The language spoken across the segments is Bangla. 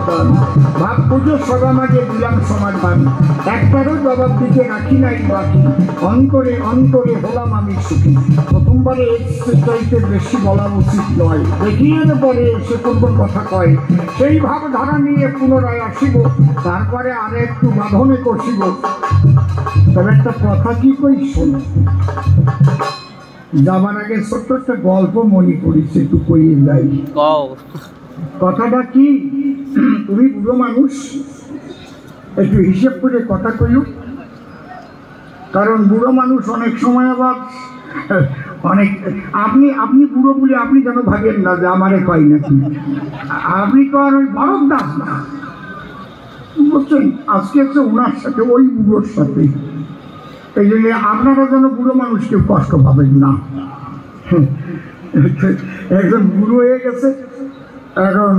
দান, ভাব পুজো সদা মাঝে দিলাম সমাধান, একবারও জবাব দিতে রাখি নাই বাকি, অন্তরে অন্তরে হলাম আমি সুখী। প্রথমবারে এর চাইতে বেশি বলা উচিত নয়, দেখিয়ে পরে সে কোন কোন কথা কয়, সেই ভাবধারা নিয়ে পুনরায় আসিব, তারপরে আর একটু বাঁধনে কষিব। তবে একটা কথা কি কই শোনো, যাবার আগে ছোট্ট একটা গল্প মনে করিস, একটু কইয়ে যাই। কথাটা কি, তুমি বুড়ো মানুষ, একটু হিসেব করে কথা কইও, কারণ বুড়ো মানুষ অনেক সময় আবার অনেক, আপনি বুড়ো বলে আপনি যেন ভাবেন না যে আমারে কয় নাকি, আপনি তো আর ওই ভরত দাস না, বুঝছেন? আজকে হচ্ছে ওনার সাথে, ওই বুড়োর সাথে, এই জন্য আপনারা যেন বুড়ো মানুষ কেউ কষ্ট পাবেন না। একজন বুড়ো হয়ে গেছে, এখন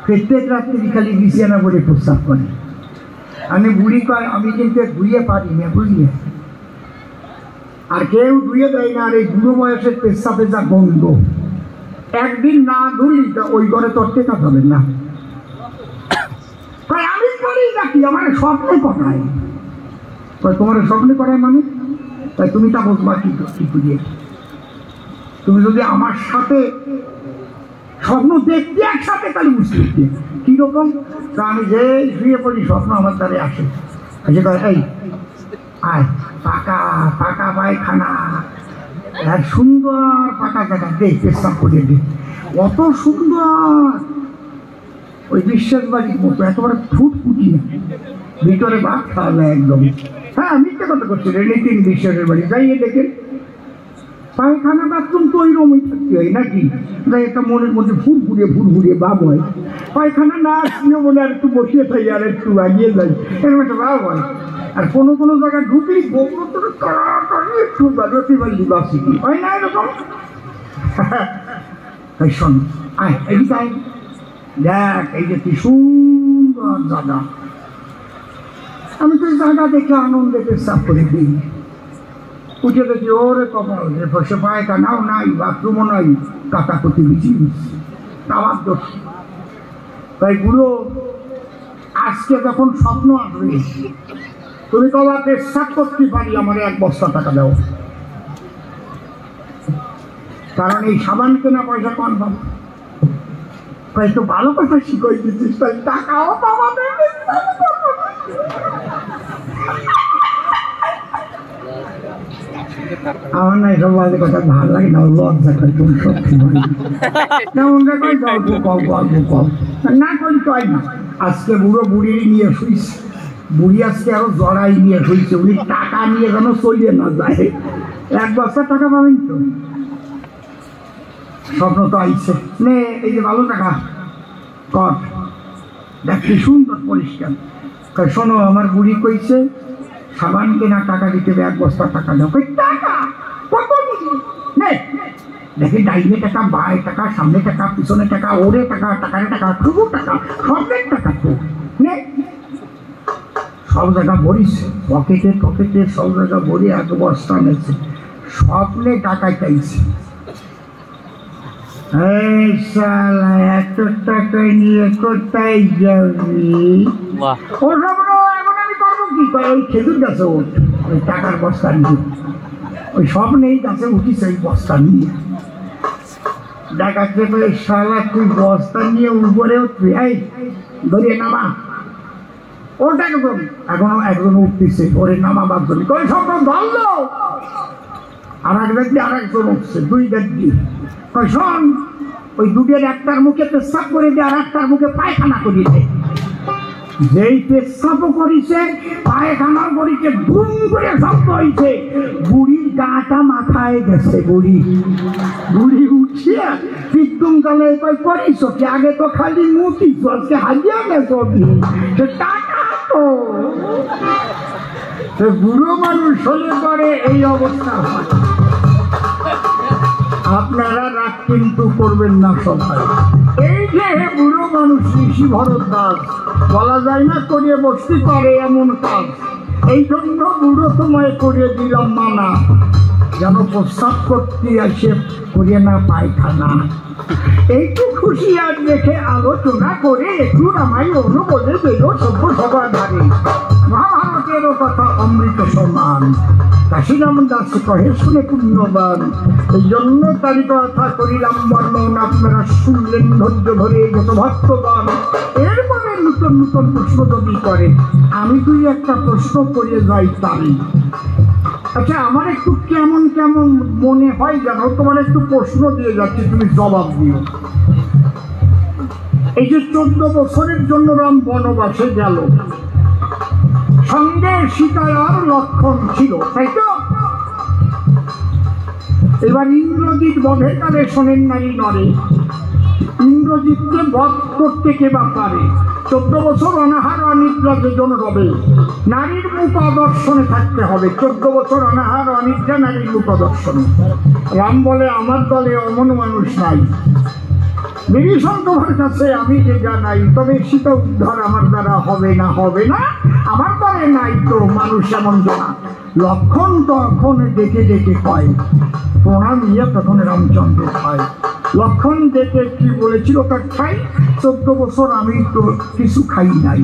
প্রত্যেক রাত্রি খালি বিছানা বলে প্রস্তাব করে। আমি বুড়ি কয় আমি কিন্তু ধুয়ে পারি না, বুঝলি, আর কেউ ধুয়ে দেয় না। আর এই বুড়ো বয়সের পেশাবে যা গন্ধ, একদিন না ধুলি ওই ঘরে তোর টেকা যাবেন না। আমি করি নাকি, আমার স্বপ্নে করায়, তোমার স্বপ্নে করায় মানে, তাই তুমি তা বুঝবা কি বুঝিয়ে। তুমি যদি আমার সাথে স্বপ্ন দেখতে একসাথে, তাহলে বুঝতে কিরকম। তা আমি যে শুয়ে পড়ি, স্বপ্ন আমার দ্বারে আসে, এই আয় পাকা পাকা পায়খানা, এক সুন্দর পাকা জায়গা দেখ, পেশাব করে দে, অত সুন্দর, ওই বিশ্বাস বাড়ির মতো একেবারে ফুটফুটি, ভিতরে ভাত খাওয়া যায় একদম। হ্যাঁ, মিথ্যে কথা করছি, রিলেটিভ বিশ্বাসের বাড়ি যাইয়ে দেখেন, পায়খানা বাথরুম তো ওই রকমই থাকতে হয় নাকি, তাই একটা মনের মধ্যে ফুরফুরিয়ে ভাব হয়। পায়খানা না আসলেও বলে আর একটু বসিয়ে থাকি, আর একটু লাগিয়ে যাই, এরকম একটা ভাব হয়। আর কোনো কোনো জায়গায় ঢুকলি একটু রতি বাড়ি বাসি হয় না এরকম। তাই শোন, আয় এদিকে আয়, দেখ এই যে কি সুন্দর জায়গা। আমি তো জায়গা দেখে আনন্দে পেশাব করে দিই, উঠে দেখি ওরে কপাল, যে বসে পায়খানাও নাই, বাথরুমও নাই, কাটাকুটি বিছিয়ে আমার দোষ। তাই বুড়ো, আজকে যখন স্বপ্ন আসবে, তুমি কবা পেশাব করতে পারি, আমার 1 বস্তা টাকা দাও, কারণ এই সাবান কেনা পয়সা কম পাবো। তাই তো ভালো কথা শিখাই দিচ্ছিস, তাই টাকাও পাওয়া দেবে। আমার না এসব বাজে কথা ভালো লাগে না, লজ্জা করে, তুমি সত্যি না করি কয় না। আজকে বুড়ো বুড়িরই নিয়ে শুইস, বুড়ি আজকে আরো জড়াই নিয়ে শুইছে, উনি টাকা নিয়ে যেন চলিয়ে না যায়। 1 বস্তা টাকা পাবেন তো, স্বপ্ন তো আইছে, নে এই যে ভালো টাকা কর, দেখ কি সুন্দর পরিষ্কার। শোনো, আমার বুড়ি কইছে সাবান কেনা টাকা দিতে হবে, 1 বস্তা টাকা দাও। টাকা কত দিবি? দেখি ডাইনে টাকা, বাই টাকা, সামনে টাকা, পিছনে টাকা, ওরে টাকা, টাকার টাকা, শুধু টাকা, সবের টাকা তো নে। সব জায়গা ভরিস, পকেটে সব জায়গা ভরি, 1 বস্তা নেছে, স্বপ্নে টাকা চাইছে। এই শালা, এত টাকা নিয়ে কোথায় যাবি? ও সব এখন আমি করবো কি? ওই খেজুর গাছে ওঠ, ওই টাকার বস্তা নিয়ে, ওই স্বপ্নেই গাছে উঠিস ওই বস্তা নিয়ে। দেখাচ্ছে তো এই শালা, তুই বস্তা নিয়ে উপরে উঠবি, এই ধরিয়ে নামা, ওটাকে করবি। এখনো একজন উঠতেছে, ওরে নামাবার জন্য ওই স্বপ্ন ধরলো, আর এক ব্যক্তি আর একজন উঠছে, 2 ব্যক্তি। শোন, ওই দুধের একটার মুখে পেশাব করে দিয়ে, আর একটার মুখে পায়খানা করিয়ে দেয়। যেই পেশাবও করিছে, পায়খানা করিছে, ধুম করে শব্দ হয়েছে, বুড়ির গাটা মাথায় গেছে। বুড়ি উঠিয়া পিতুম কালে করিস কি, আগে তো খালি মুটিস, আজকে হাজিয়া গেছ টাকা তো। বুড়ো মানুষ হলে পরে এই অবস্থা হয়। আপনারা রাগ কিন্তু করবেন না সবাই। এই যে বুড়ো মানুষ ঋষি ভরত দাস, বলা যায় না করিয়ে বসতে পারে এমন কাজ, এই জন্য বুড়ো তোমায় করে দিলাম মানা, যেন প্রস্তাব করতে আসে করিয়ে না পায়খানা। একটু খুশি আর দেখে আলোচনা করে একটু রামাই অনুবোধে দিল সভ্য সবার ধারে। মহাভারতেরও কথা অমৃত সমান, কাশীরাম দাস কহে শুনে পুণ্যবান। এই জন্য তারই কথা করিলাম বর্ণন, আপনারা শুনলেন ধৈর্য ধরে যত ভক্তবান। এরপরে নতুন নতুন প্রশ্ন যদি করে, আমি তুই একটা প্রশ্ন করে যাই তারই। আচ্ছা, আমার একটু কেমন কেমন মনে হয় জানো, তোমার একটু প্রশ্ন দিয়ে যাচ্ছি, তুমি জবাব দিও। এই যে 14 বছরের জন্য রাম বনবাসে গেল, সঙ্গে সীতা আর লক্ষণ ছিল, তাই তো? এবার ইন্দ্রজিৎ বধের কালে শোনেন নারী নরে, ইন্দ্রজিৎকে বধ করতে কে বা পারে? 14 বছর অনাহার অনিদ্রা যেজন রবে, নারীর মুখ দর্শনে থাকতে হবে। 14 বছর অনাহার অনিদ্রা নারীর মুখ দর্শনে। রাম বলে আমার দলে অমন মানুষ নাই, বিভীষণ তোমার কাছে আমি যে জানাই, তবে সীতা উদ্ধার আমার দ্বারা হবে না, হবে না, আমার দলে নাই তো মানুষ এমন জানা। লক্ষণ তখন দেখে দেখে কয়, প্রণাম ইয়া তখন রামচন্দ্র খায়। লক্ষণ দেখে কি বলেছিল তার খাই, 14 বছর আমি তো কিছু খাই নাই,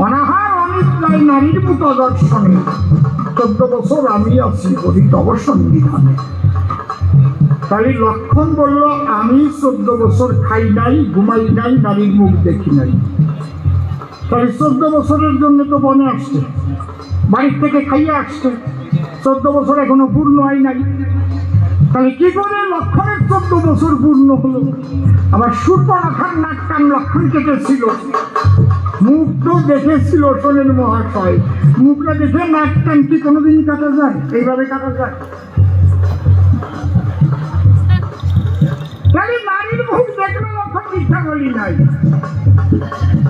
অনাহার অনিদ্রায় নারীর মুখ দর্শনে 14 বছর আমি আছি বলি তব সন্নিধানে। তাই লক্ষণ বলল, আমি 14 বছর খাই নাই, ঘুমাই নাই, নারীর মুখ দেখি নাই। তাই 14 বছরের জন্য তো বনে আসছে, বাড়ির থেকে খাইয়ে আসছে, 14 বছর এখনো পূর্ণ হয় নাই। তাহলে কি করে লক্ষণের 14 বছর পূর্ণ হলো? আবার সুর্পনখার নাক কান লক্ষণ কেটেছিল, মুখ তো দেখেছিল শোনেন মহাশয়, মুখটা দেখে নাক কান কি কোনোদিন কাটা যায়? এইভাবে কাটা যায়? তাহলে নারীর মুখ দেখলে লক্ষণ মিথ্যা বলি নাই।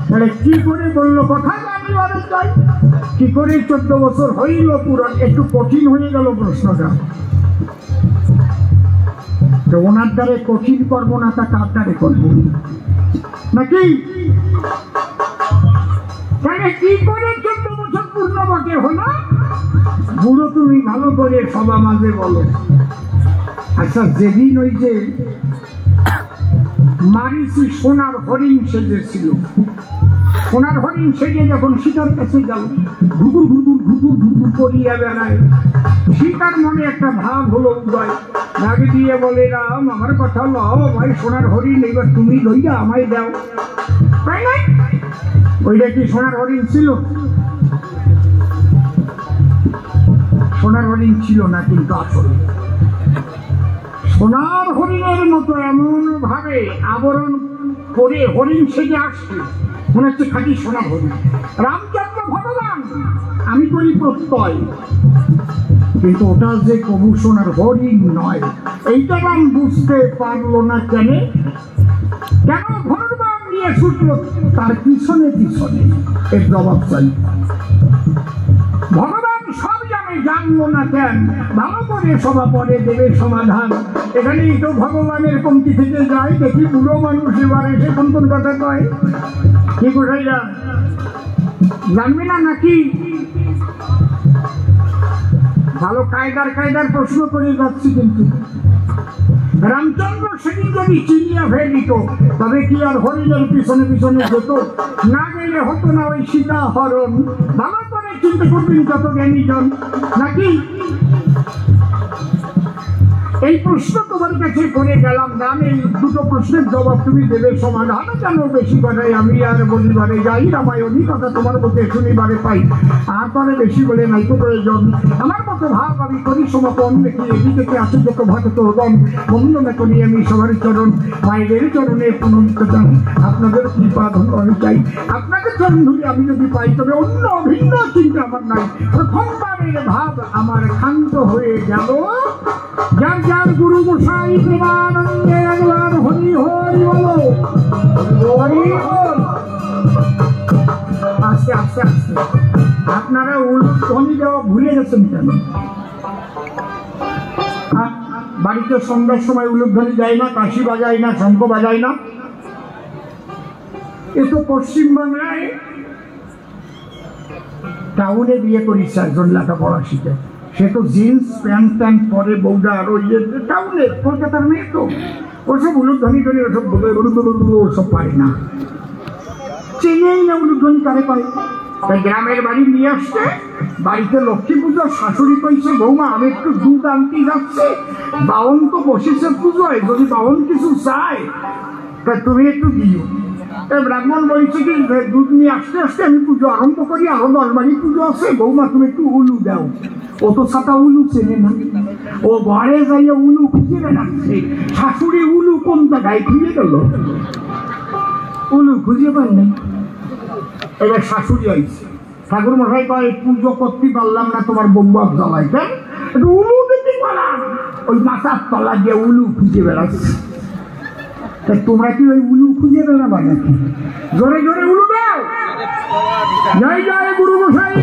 তাহলে কি করে বললো কথা জানি বারে চাই, কি করে 14 বছর হইল পুরাণ? একটু কঠিন হয়ে গেল প্রশ্নটা। তো ওনার দ্বারে কঠিন করবো না, তা কার দ্বারে করবো নাকি? তাহলে কি করে 14 বছর পূর্ণ বটে হলো? বুড়ো তুমি ভালো করে সবা মাঝে বলো। আচ্ছা, যেদিন ওই যে মারিচি সোনার হরিণ সেজেছিল, সোনার হরিণ সেজে যখন সীতার কাছে গেল, ঘুঘুর ঘুঘুর ঘুঘুর ঘুঘুর করিয়া বেড়ায়, সীতার মনে একটা ভাব হলো উদয়, ভাগ দিয়ে বলে, রাম আমার কথা লও ভাই, সোনার হরিণ এবার তুমি লইয়া আমায় দাও। তাই না? ওইটা কি সোনার হরিণ ছিল? সোনার হরিণ ছিল না, কিন্তু আসলে সোনার হরিণের মতো এমন ভাবে আবরণ করে হরিণ সেজে আসছে, মনে হচ্ছে খাঁটি সোনার হরিণ। রামচন্দ্র ভগবান আমি করি প্রত্যয়, কিন্তু ওটা যে কবু সোনার হরিণ নয়, এইটা রাম বুঝতে পারলো না। কেন? কেন ধনুর্বাণ নিয়ে ছুটল তার পিছনে পিছনে? এর জবাব চাই। ভগবান সব জানে, জানলো না কেন? ভালো করে সভা পরে দেবে সমাধান। এখানেই তো ভগবানের কমতি থেকে যায়। দেখি বুড়ো মানুষ এবার এসে কোন কোন কথা কয়, কি কোথায় যা জানবে না নাকি? ভালো কায়দার প্রশ্ন করে যাচ্ছি, কিন্তু রামচন্দ্র সেদিন যদি চিনিয়া ফেলিত, তবে কি আর হরিণের পিছনে পিছনে যেত? না গেলে হতো না ওই সীতা হরণ। ভালো করে চিন্তা করবেন যত জ্ঞানীজন, নাকি? এই প্রশ্ন তোমার কাছে করে গেলাম গান, এই দুটো প্রশ্নের জবাব তুমি দেবে সমাধান। কেন বেশি কথায় আমি আর বলিবারে যাই, রামায়ণী কথা তোমার মুখে শুনিবারে পাই, আর পরে বেশি বলে নাই তো প্রয়োজন। আমার মতো ভাব আমি করি সমাপন, দেখি এদিকে আছে যত ভক্ত গণ, বন্দনা করি আমি সবার চরণ, মায়েদের চরণে প্রণত জান, আপনাদের কৃপা ধন্যবাদ চাই। আপনাদের চরণ ধরে আমি যদি পাই, তবে অন্য ভিন্ন চিন্তা আমার নাই। প্রথমবারের ভাব আমার ক্ষান্ত হয়ে গেল। যার যার গুরু গোসাই প্রেমানন্দে একবার হরি হরি বলো, হরি বল। আস্তে আস্তে আস্তে আপনারা উলুধ্বনি দেওয়া ভুলে গেছেন কেন? বাড়িতে সন্ধ্যার সময় উলুধ্বনি যায় না, কাশি বাজায় না, শঙ্খ বাজায় না? এ তো পশ্চিমবাংলায় টাউনে বিয়ে করিস একজন লেখাপড়া শিখে, সে তো জিন্স প্যান্ট ট্যান্ট পরে বউটা আরো ইয়ে টাউনে কলকাতার মেয়ে তো ওসব উলুধ্বনি টনি ওসব ওসব পারে না, চেনেই না উলুধ্বনি কারে পায়। তাই গ্রামের বাড়ি নিয়ে আসছে, বাড়িতে লক্ষ্মী পুজো, শাশুড়ি কইছে বৌমা আমি একটু দুধ আনতে যাচ্ছে, বাউন তো বসেছে পুজোয়, যদি বাউন কিছু চায় তা তুমি একটু দিও। ব্রাহ্মণ বলছে কি দুধ নিয়ে আসতে আসতে আমি পুজো আরম্ভ করি, আরো 10 বাড়ি পুজো আছে, বৌমা তুমি একটু উলু দাও। ও তো সাথে উলু চেনে না, ও ঘরে যাইয়ে উলু খুঁজে বেড়াচ্ছে, শাশুড়ি উলু কোন জায়গায় খুঁজে গেল, উলু খুঁজে পাই না। এবার শাশুড়ি আইছে, ঠাকুর মশাই কয় পুজো করতে পারলাম না, তোমার বৌবাব জ্বালাই কেন, একটু উলু দিতে পারলাম, ওই মাথার তলা দিয়ে উলু খুঁজে বেড়াচ্ছে। তোমরা কি ওই উলু খুঁজে বেড়াবা নাকি? জোরে জোরে উলু দাও, জয় জয় গুরু মশাই।